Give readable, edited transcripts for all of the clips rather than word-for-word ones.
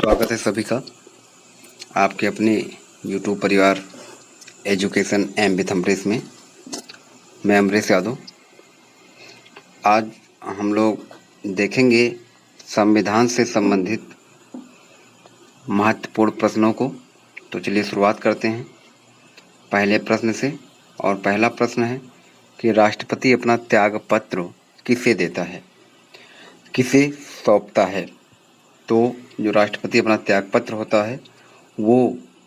स्वागत है सभी का आपके अपने YouTube परिवार एजुकेशन एम विथ अमरीश में। मैं अमरीश यादव। आज हम लोग देखेंगे संविधान से संबंधित महत्वपूर्ण प्रश्नों को। तो चलिए शुरुआत करते हैं पहले प्रश्न से। और पहला प्रश्न है कि राष्ट्रपति अपना त्याग पत्र किसे देता है, किसे सौंपता है। तो जो राष्ट्रपति अपना त्याग पत्र होता है वो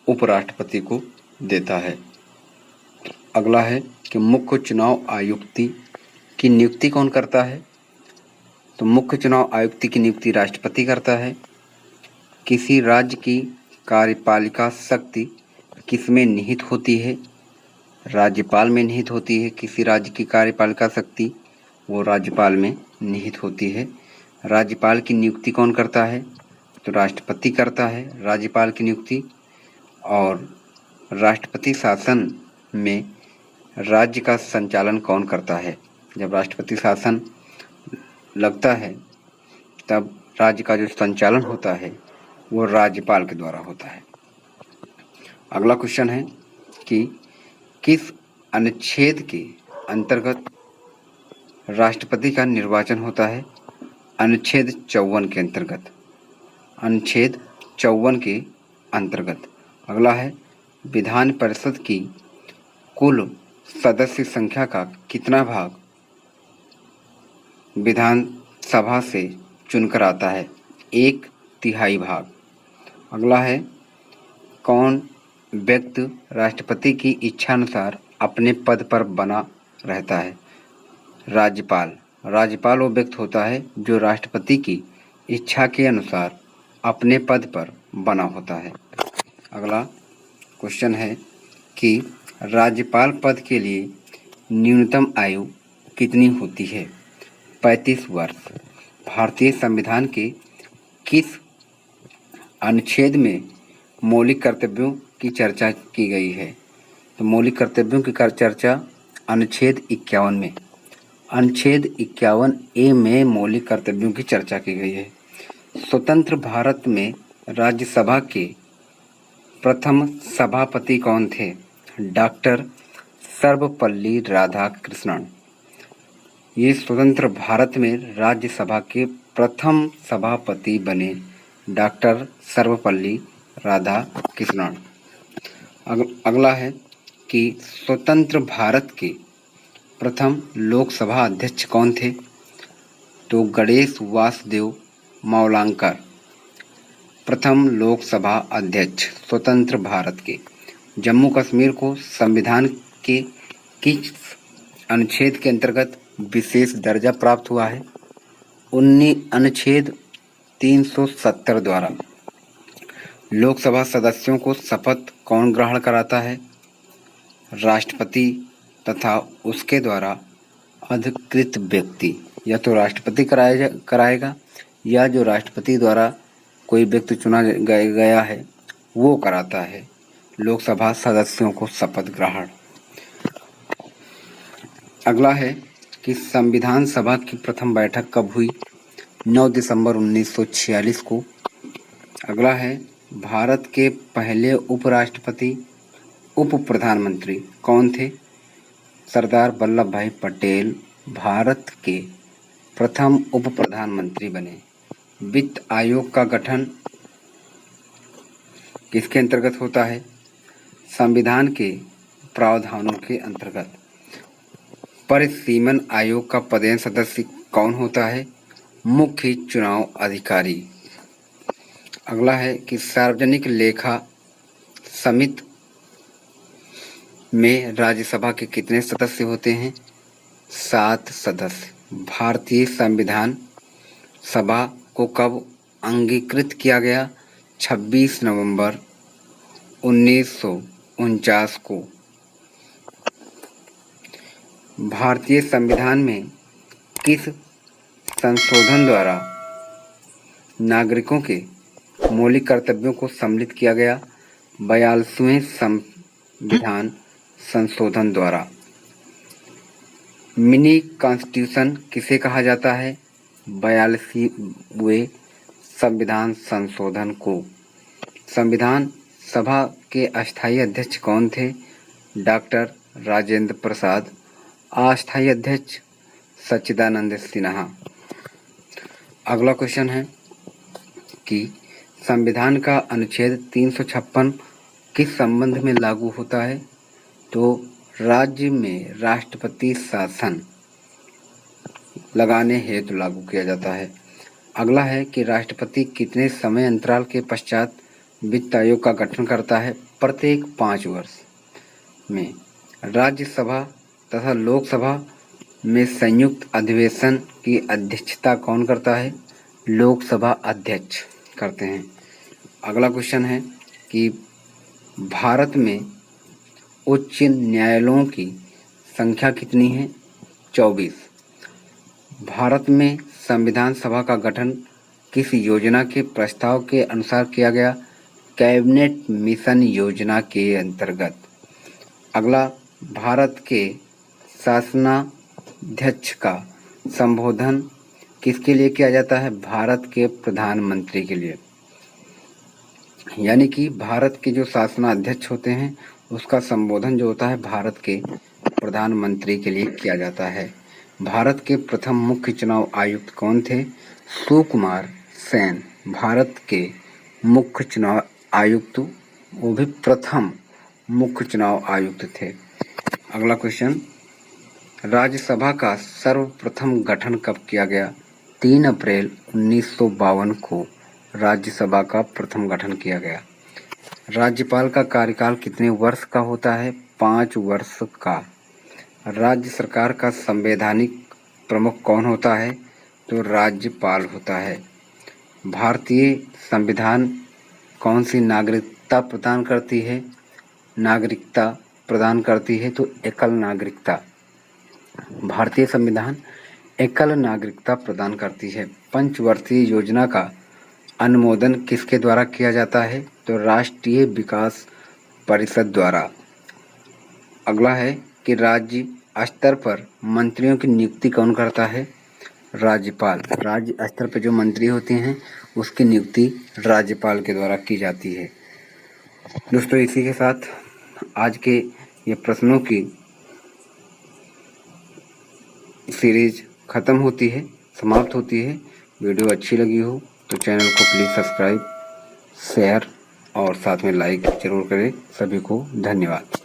उपराष्ट्रपति को देता है। अगला है कि मुख्य चुनाव आयुक्त की नियुक्ति कौन करता है। तो मुख्य चुनाव आयुक्त की नियुक्ति राष्ट्रपति करता है। किसी राज्य की कार्यपालिका शक्ति किसमें निहित होती है, राज्यपाल में निहित होती है। किसी राज्य की कार्यपालिका शक्ति वो राज्यपाल में निहित होती है। राज्यपाल की नियुक्ति कौन करता है, तो राष्ट्रपति करता है राज्यपाल की नियुक्ति। और राष्ट्रपति शासन में राज्य का संचालन कौन करता है। जब राष्ट्रपति शासन लगता है तब राज्य का जो संचालन होता है वो राज्यपाल के द्वारा होता है। अगला क्वेश्चन है कि किस अनुच्छेद के अंतर्गत राष्ट्रपति का निर्वाचन होता है। अनुच्छेद 54 के अंतर्गत, अनुच्छेद 54 के अंतर्गत। अगला है विधान परिषद की कुल सदस्य संख्या का कितना भाग विधानसभा से चुनकर आता है, 1/3 भाग। अगला है कौन व्यक्ति राष्ट्रपति की इच्छानुसार अपने पद पर बना रहता है, राज्यपाल। राज्यपाल वो व्यक्ति होता है जो राष्ट्रपति की इच्छा के अनुसार अपने पद पर बना होता है। अगला क्वेश्चन है कि राज्यपाल पद के लिए न्यूनतम आयु कितनी होती है, 35 वर्ष। भारतीय संविधान के किस अनुच्छेद में मौलिक कर्तव्यों की चर्चा की गई है। तो मौलिक कर्तव्यों की चर्चा अनुच्छेद 51 में, अनुच्छेद 51A में मौलिक कर्तव्यों की चर्चा की गई है। स्वतंत्र भारत में राज्यसभा के प्रथम सभापति कौन थे, डॉक्टर सर्वपल्ली राधाकृष्णन। ये स्वतंत्र भारत में राज्यसभा के प्रथम सभापति बने डॉक्टर सर्वपल्ली राधाकृष्णन। अगला है कि स्वतंत्र भारत के प्रथम लोकसभा अध्यक्ष कौन थे, तो गणेश वासुदेव मावलंकर प्रथम लोकसभा अध्यक्ष स्वतंत्र भारत के। जम्मू कश्मीर को संविधान के किस अनुच्छेद के अंतर्गत विशेष दर्जा प्राप्त हुआ है, अनुच्छेद 370 द्वारा। लोकसभा सदस्यों को शपथ कौन ग्रहण कराता है, राष्ट्रपति तथा उसके द्वारा अधिकृत व्यक्ति। या तो राष्ट्रपति कराएगा या जो राष्ट्रपति द्वारा कोई व्यक्ति चुना गया है वो कराता है लोकसभा सदस्यों को शपथ ग्रहण। अगला है कि संविधान सभा की प्रथम बैठक कब हुई, 9 दिसंबर 1946 को। अगला है भारत के पहले उपराष्ट्रपति उप प्रधानमंत्री कौन थे, सरदार वल्लभ भाई पटेल भारत के प्रथम उप प्रधानमंत्री बने। वित्त आयोग का गठन किसके अंतर्गत होता है, संविधान के प्रावधानों के अंतर्गत। परिसीमन आयोग का पदेन सदस्य कौन होता है, मुख्य चुनाव अधिकारी। अगला है कि सार्वजनिक लेखा समिति में राज्यसभा के कितने सदस्य होते हैं, 7 सदस्य। भारतीय संविधान सभा को कब अंगीकृत किया गया, 26 नवंबर 1949 को। भारतीय संविधान में किस संशोधन द्वारा नागरिकों के मौलिक कर्तव्यों को सम्मिलित किया गया, 42वें संविधान संशोधन द्वारा। मिनी कॉन्स्टिट्यूशन किसे कहा जाता है, 42वें संविधान संशोधन को। संविधान सभा के अस्थायी अध्यक्ष कौन थे? डॉक्टर राजेंद्र प्रसाद। अस्थायी अध्यक्ष सच्चिदानंद सिन्हा। अगला क्वेश्चन है कि संविधान का अनुच्छेद 356 किस संबंध में लागू होता है? तो राज्य में राष्ट्रपति शासन लगाने हेतु लागू किया जाता है। अगला है कि राष्ट्रपति कितने समय अंतराल के पश्चात वित्त आयोग का गठन करता है? प्रत्येक 5 वर्ष में। राज्यसभा तथा लोकसभा में संयुक्त अधिवेशन की अध्यक्षता कौन करता है? लोकसभा अध्यक्ष करते हैं। अगला क्वेश्चन है कि भारत में उच्च न्यायालयों की संख्या कितनी है? 24। भारत में संविधान सभा का गठन किस योजना के प्रस्ताव के अनुसार किया गया? कैबिनेट मिशन योजना के अंतर्गत। अगला, भारत के शासनाध्यक्ष का संबोधन किसके लिए किया जाता है? भारत के प्रधानमंत्री के लिए। यानी कि भारत के जो शासनाध्यक्ष होते हैं उसका संबोधन जो होता है भारत के प्रधानमंत्री के लिए किया जाता है। भारत के प्रथम मुख्य चुनाव आयुक्त कौन थे? सुकुमार सेन भारत के मुख्य चुनाव आयुक्त, वो भी प्रथम मुख्य चुनाव आयुक्त थे। अगला क्वेश्चन, राज्यसभा का सर्वप्रथम गठन कब किया गया? 3 अप्रैल 1952 को राज्यसभा का प्रथम गठन किया गया। राज्यपाल का कार्यकाल कितने वर्ष का होता है? 5 वर्ष का। राज्य सरकार का संवैधानिक प्रमुख कौन होता है? तो राज्यपाल होता है। भारतीय संविधान कौन सी नागरिकता प्रदान करती है? नागरिकता प्रदान करती है तो एकल नागरिकता। भारतीय संविधान एकल नागरिकता प्रदान करती है। पंचवर्षीय योजना का अनुमोदन किसके द्वारा किया जाता है? तो राष्ट्रीय विकास परिषद द्वारा। अगला है कि राज्य स्तर पर मंत्रियों की नियुक्ति कौन करता है? राज्यपाल। राज्य स्तर पर जो मंत्री होते हैं उसकी नियुक्ति राज्यपाल के द्वारा की जाती है। दोस्तों, इसी के साथ आज के ये प्रश्नों की सीरीज खत्म होती है, समाप्त होती है। वीडियो अच्छी लगी हो तो चैनल को प्लीज़ सब्सक्राइब, शेयर और साथ में लाइक जरूर करें। सभी को धन्यवाद।